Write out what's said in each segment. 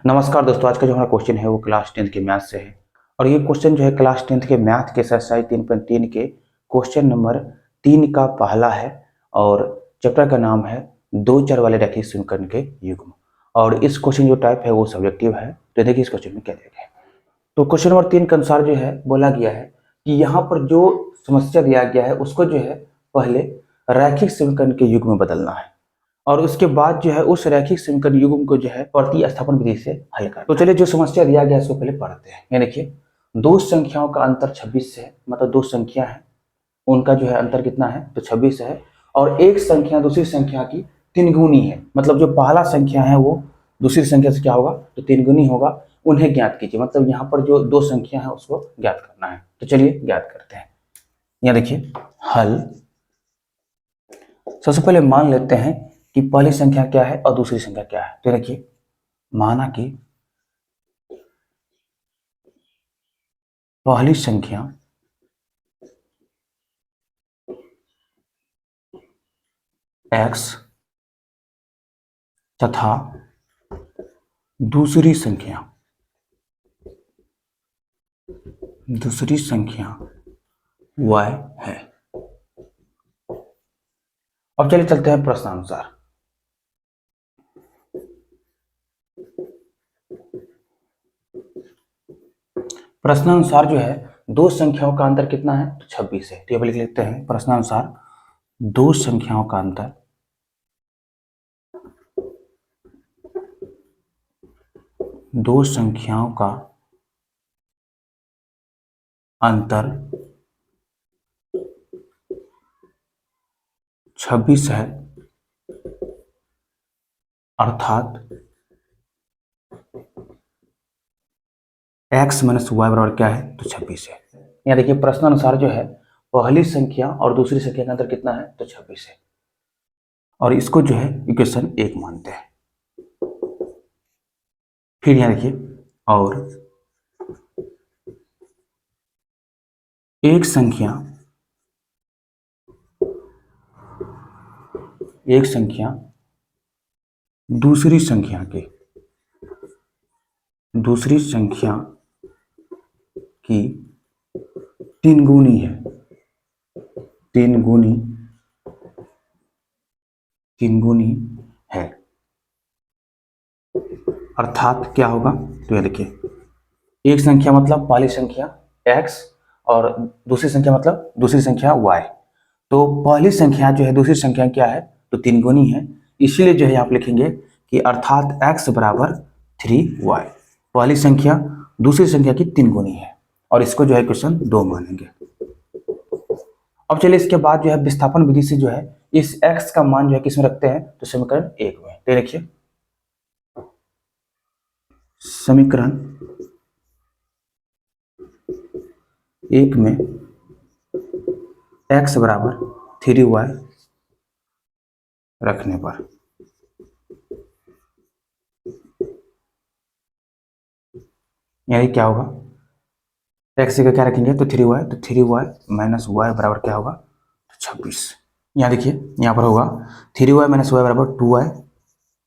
नमस्कार दोस्तों, आज का जो हमारा क्वेश्चन है वो क्लास 10th के मैथ से है। और ये क्वेश्चन जो है क्लास 10th के मैथ के एक्सरसाइज 3.3 के क्वेश्चन नंबर 3 का पहला है। और चैप्टर का नाम है दो चर वाले रैखिक समीकरण के युग्म। और इस क्वेश्चन जो टाइप है वो सब्जेक्टिव है। तो देखिए इस क्वेश्चन में क्या दिया गया है। तो क्वेश्चन नंबर 3 के अनुसार जो है बोला गया है कि यहाँ पर जो समस्या दिया गया है उसको जो है पहले रैखिक समीकरण के युग्म में बदलना है और उसके बाद जो है उस रैखिक समीकरण युग्म को जो है प्रतिस्थापन विधि से हल करना। तो चलिए जो समस्या दिया गया है उसको पहले पढ़ते हैं। ये देखिए, दो संख्याओं का अंतर 26 है, मतलब दो संख्या है, उनका जो है अंतर कितना है तो 26 है। और एक संख्या दूसरी संख्या की तीन गुनी है, मतलब जो पहला संख्या है वो दूसरी संख्या से क्या होगा तो तीन गुनी होगा। उन्हें ज्ञात कीजिए, मतलब यहाँ पर जो दो संख्या है उसको ज्ञात करना है। तो चलिए ज्ञात करते हैं। यहाँ देखिए हल। सबसे पहले मान लेते हैं कि पहली संख्या क्या है और दूसरी संख्या क्या है। तो देखिए, माना कि पहली संख्या x तथा दूसरी संख्या y है। अब चलिए चलते हैं प्रश्नानुसार। प्रश्नानुसार जो है दो संख्याओं का अंतर कितना है तो 26 है। टेबल लिख लेते हैं। प्रश्नानुसार दो संख्याओं का अंतर दो संख्याओं का अंतर 26 है, अर्थात x माइनस वाई बराबर क्या है तो 26 है। यहाँ देखिए प्रश्नानुसार जो है पहली संख्या और दूसरी संख्या का अंतर कितना है तो 26 है। और इसको जो है इक्वेशन 1 मानते हैं। फिर यहाँ देखिए, और एक संख्या दूसरी संख्या की तीन गुनी है। तीन गुनी है, अर्थात क्या होगा तो ये देखिए, एक संख्या मतलब पहली संख्या x और दूसरी संख्या मतलब दूसरी संख्या y। तो पहली संख्या जो है दूसरी संख्या क्या है तो तीन गुनी है, इसलिए जो है आप लिखेंगे कि अर्थात x बराबर 3y। पहली संख्या दूसरी संख्या की तीन गुनी है और इसको जो है क्वेश्चन 2 मानेंगे। अब चलिए इसके बाद जो है विस्थापन विधि से जो है इस x का मान जो है किसमें रखते हैं तो समीकरण 1 में। तो देखिए समीकरण 1 में x बराबर 3y रखने पर यानी क्या होगा, x का क्या रखेंगे तो 3y, तो 3y माइनस वाई बराबर क्या होगा तो 26। यहाँ देखिए यहाँ पर होगा 3y माइनस वाई बराबर 2y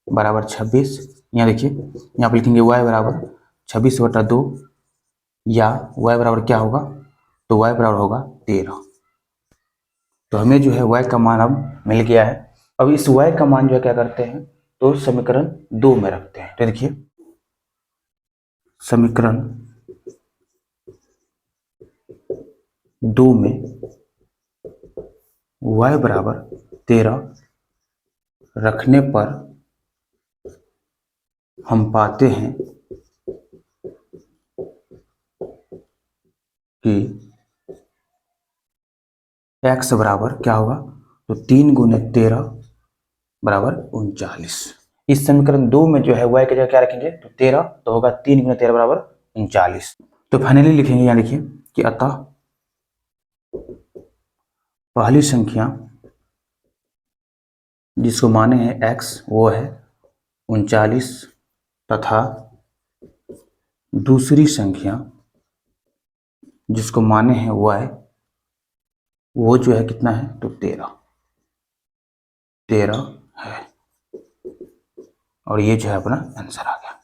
बराबर 26। यहाँ देखिए यहाँ पर लिखेंगे y बराबर 26/2 या y बराबर क्या होगा तो y बराबर होगा 13। तो हमें जो है y का मान अब मिल गया है। अब इस y का मान जो है क्या करते हैं तो समीकरण 2 में रखते हैं। तो देखिए समीकरण 2 में y बराबर 13 रखने पर हम पाते हैं कि x बराबर क्या होगा तो 3 गुने 13 बराबर 39। इस समीकरण 2 में जो है y की जगह क्या रखेंगे तो 13, तो होगा 3 गुने 13 बराबर 39। तो फाइनली लिखेंगे यहाँ देखिए कि अतः पहली संख्या जिसको माने हैं x वो है 39 तथा दूसरी संख्या जिसको माने हैं y वो जो है कितना है तो 13 है। और ये जो है अपना आंसर आ गया।